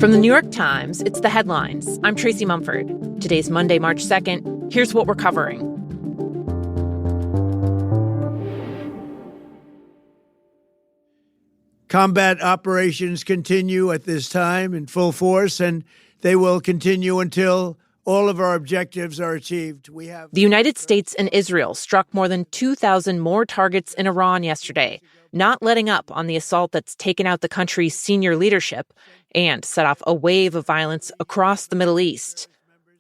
From the New York Times, it's The Headlines. I'm Tracy Mumford. Today's Monday, March 2nd. Here's what we're covering. Combat operations continue at this time in full force, and they will continue until all of our objectives are achieved. The United States and Israel struck more than 2,000 more targets in Iran yesterday, not letting up on the assault that's taken out the country's senior leadership and set off a wave of violence across the Middle East.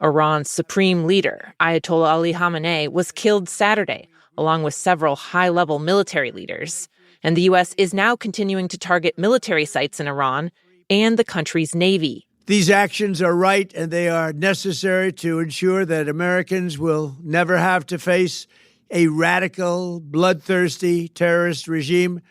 Iran's supreme leader, Ayatollah Ali Khamenei, was killed Saturday, along with several high-level military leaders. And the U.S. is now continuing to target military sites in Iran and the country's navy. These actions are right, and they are necessary to ensure that Americans will never have to face a radical, bloodthirsty terrorist regime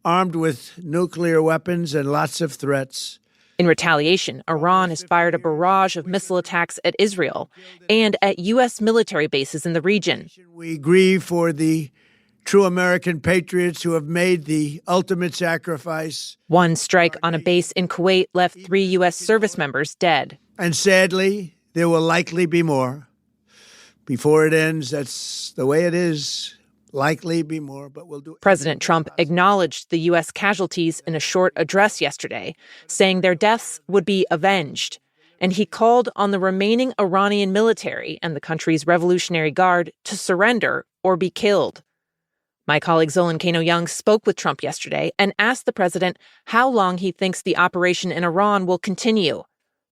armed with nuclear weapons and lots of threats. In retaliation, Iran has fired a barrage of missile attacks at Israel and at U.S. military bases in the region. We grieve for the true American patriots who have made the ultimate sacrifice. One strike on a base in Kuwait left 3 U.S. service members dead. And sadly, there will likely be more. Before it ends, that's the way it is. Likely be more, but we'll do it. President Trump acknowledged the U.S. casualties in a short address yesterday, saying their deaths would be avenged. And he called on the remaining Iranian military and the country's Revolutionary Guard to surrender or be killed. My colleague Zolan Kano-Young spoke with Trump yesterday and asked the president how long he thinks the operation in Iran will continue.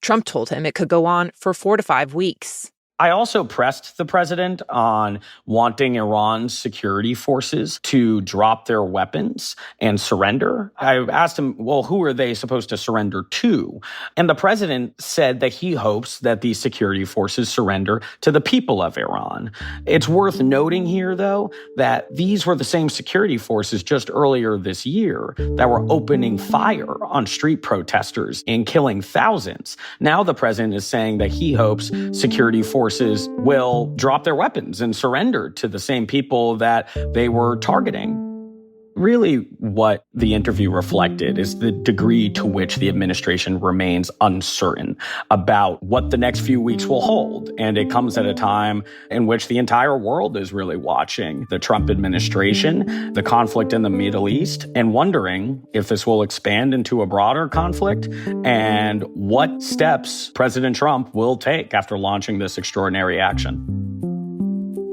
Trump told him it could go on for 4 to 5 weeks. I also pressed the president on wanting Iran's security forces to drop their weapons and surrender. I asked him, well, who are they supposed to surrender to? And the president said that he hopes that these security forces surrender to the people of Iran. It's worth noting here, though, that these were the same security forces just earlier this year that were opening fire on street protesters and killing thousands. Now the president is saying that he hopes security forces will drop their weapons and surrender to the same people that they were targeting. Really, what the interview reflected is the degree to which the administration remains uncertain about what the next few weeks will hold. And it comes at a time in which the entire world is really watching the Trump administration, the conflict in the Middle East, and wondering if this will expand into a broader conflict and what steps President Trump will take after launching this extraordinary action.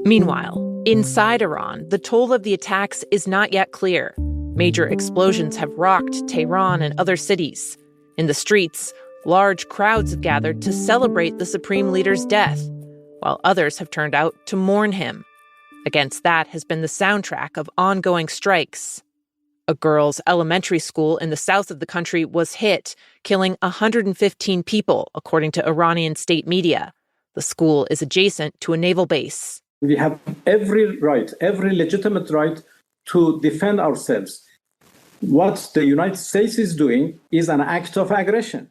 Meanwhile, inside Iran, the toll of the attacks is not yet clear. Major explosions have rocked Tehran and other cities. In the streets, large crowds have gathered to celebrate the supreme leader's death, while others have turned out to mourn him. Against that has been the soundtrack of ongoing strikes. A girls' elementary school in the south of the country was hit, killing 115 people, according to Iranian state media. The school is adjacent to a naval base. We have every right, every legitimate right to defend ourselves. What the United States is doing is an act of aggression.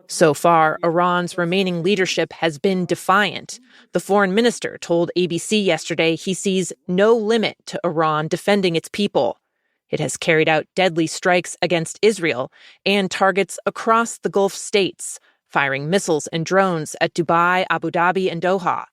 So far, Iran's remaining leadership has been defiant. The foreign minister told ABC yesterday he sees no limit to Iran defending its people. It has carried out deadly strikes against Israel and targets across the Gulf states, firing missiles and drones at Dubai, Abu Dhabi, and Doha.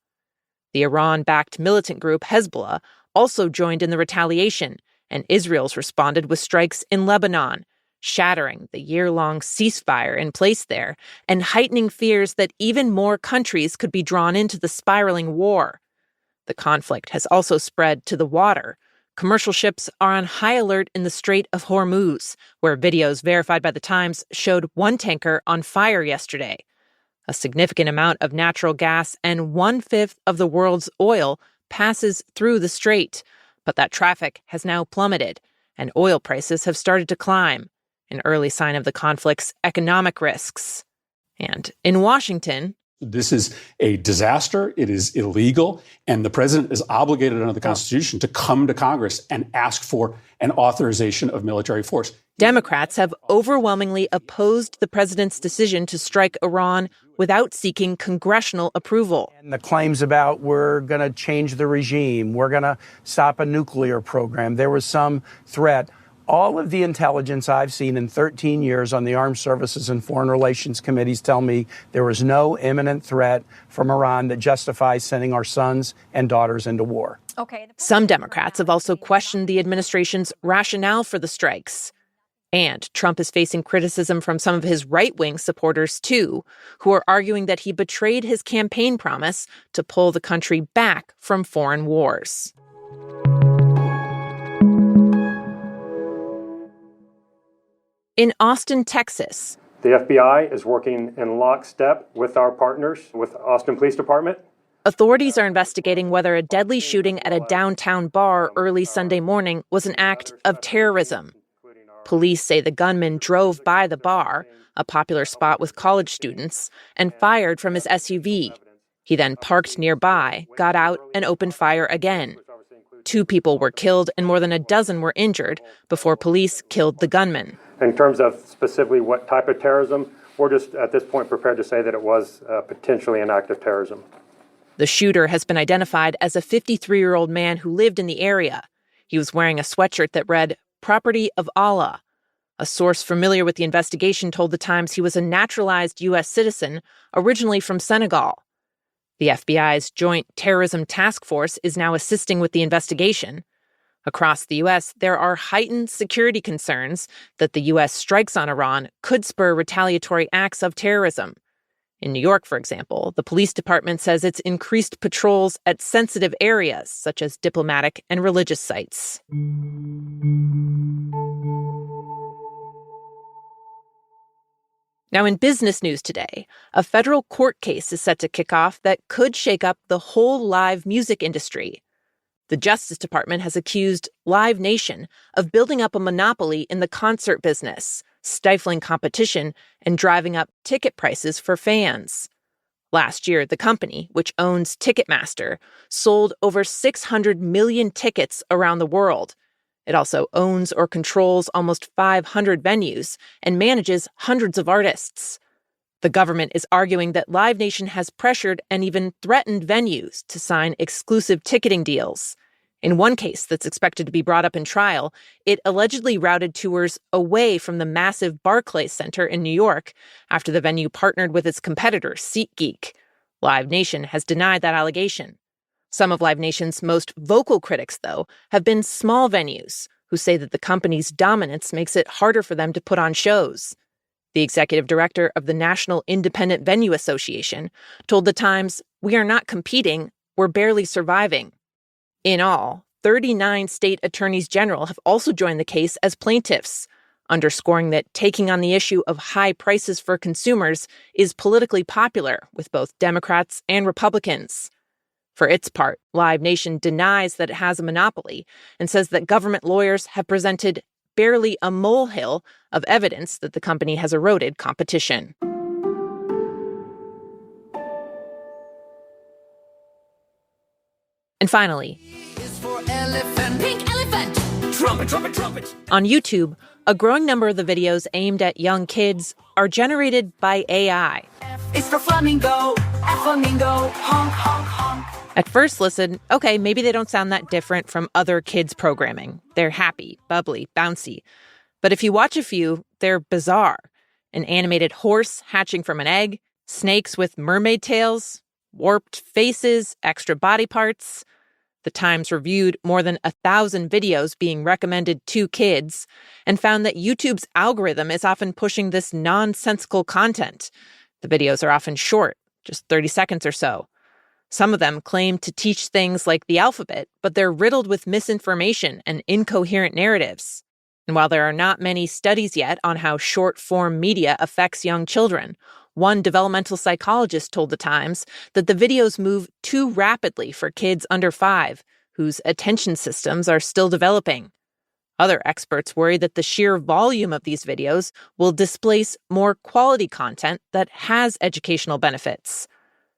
The Iran-backed militant group Hezbollah also joined in the retaliation, and Israel's responded with strikes in Lebanon, shattering the year-long ceasefire in place there and heightening fears that even more countries could be drawn into the spiraling war. The conflict has also spread to the water. Commercial ships are on high alert in the Strait of Hormuz, where videos verified by The Times showed one tanker on fire yesterday. A significant amount of natural gas and 1/5 of the world's oil passes through the strait, but that traffic has now plummeted, and oil prices have started to climb, an early sign of the conflict's economic risks. And in Washington, this is a disaster. It is illegal. And the president is obligated under the Constitution to come to Congress and ask for an authorization of military force. Democrats have overwhelmingly opposed the president's decision to strike Iran without seeking congressional approval. And the claims about we're going to change the regime, we're going to stop a nuclear program, there was some threat, All of the intelligence I've seen in 13 years on the Armed Services and Foreign Relations Committees tell me there is no imminent threat from Iran that justifies sending our sons and daughters into war. Some Democrats have also questioned the administration's rationale for the strikes. And Trump is facing criticism from some of his right-wing supporters, too, who are arguing that he betrayed his campaign promise to pull the country back from foreign wars. In Austin, Texas, the FBI is working in lockstep with our partners, with Austin Police Department. Authorities are investigating whether a deadly shooting at a downtown bar early Sunday morning was an act of terrorism. Police say the gunman drove by the bar, a popular spot with college students, and fired from his SUV. He then parked nearby, got out, and opened fire again. 2 people were killed and more than a dozen were injured before police killed the gunman. In terms of specifically what type of terrorism, we're just at this point prepared to say that it was potentially an act of terrorism. The shooter has been identified as a 53-year-old man who lived in the area. He was wearing a sweatshirt that read, "Property of Allah." A source familiar with the investigation told The Times he was a naturalized U.S. citizen, originally from Senegal. The FBI's Joint Terrorism Task Force is now assisting with the investigation. Across the U.S., there are heightened security concerns that the U.S. strikes on Iran could spur retaliatory acts of terrorism. In New York, for example, the police department says it's increased patrols at sensitive areas, such as diplomatic and religious sites. Now, in business news today, a federal court case is set to kick off that could shake up the whole live music industry. The Justice Department has accused Live Nation of building up a monopoly in the concert business, stifling competition and driving up ticket prices for fans. Last year, the company, which owns Ticketmaster, sold over 600 million tickets around the world. It also owns or controls almost 500 venues and manages hundreds of artists. The government is arguing that Live Nation has pressured and even threatened venues to sign exclusive ticketing deals. In one case that's expected to be brought up in trial, it allegedly routed tours away from the massive Barclays Center in New York after the venue partnered with its competitor, SeatGeek. Live Nation has denied that allegation. Some of Live Nation's most vocal critics, though, have been small venues who say that the company's dominance makes it harder for them to put on shows. The executive director of the National Independent Venue Association told The Times, "We are not competing, we're barely surviving." In all, 39 state attorneys general have also joined the case as plaintiffs, underscoring that taking on the issue of high prices for consumers is politically popular with both Democrats and Republicans. For its part, Live Nation denies that it has a monopoly and says that government lawyers have presented barely a molehill of evidence that the company has eroded competition. And finally, Pink elephant. Trumpet, trumpet, trumpet. On YouTube, a growing number of the videos aimed at young kids are generated by AI. It's for flamingo, flamingo, honk, honk, honk. At first listen, okay, maybe they don't sound that different from other kids' programming. They're happy, bubbly, bouncy. But if you watch a few, they're bizarre. An animated horse hatching from an egg, snakes with mermaid tails, warped faces, extra body parts. The Times reviewed more than 1,000 videos being recommended to kids and found that YouTube's algorithm is often pushing this nonsensical content. The videos are often short, just 30 seconds or so. Some of them claim to teach things like the alphabet, but they're riddled with misinformation and incoherent narratives. And while there are not many studies yet on how short-form media affects young children, one developmental psychologist told The Times that the videos move too rapidly for kids under 5, whose attention systems are still developing. Other experts worry that the sheer volume of these videos will displace more quality content that has educational benefits.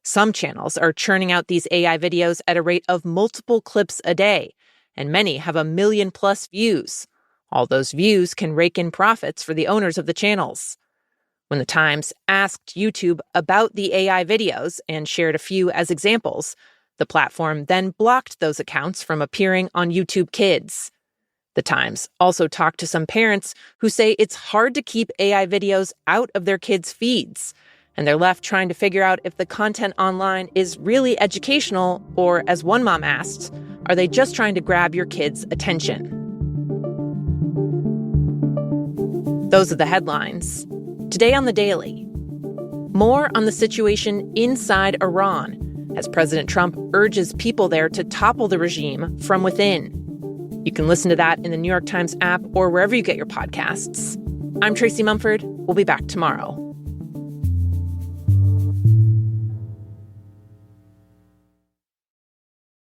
Some channels are churning out these AI videos at a rate of multiple clips a day, and many have 1 million+ views. All those views can rake in profits for the owners of the channels. When The Times asked YouTube about the AI videos and shared a few as examples, the platform then blocked those accounts from appearing on YouTube Kids. The Times also talked to some parents who say it's hard to keep AI videos out of their kids' feeds, and they're left trying to figure out if the content online is really educational or, as one mom asked, are they just trying to grab your kids' attention? Those are the headlines. Today on The Daily, more on the situation inside Iran as President Trump urges people there to topple the regime from within. You can listen to that in the New York Times app or wherever you get your podcasts. I'm Tracy Mumford. We'll be back tomorrow.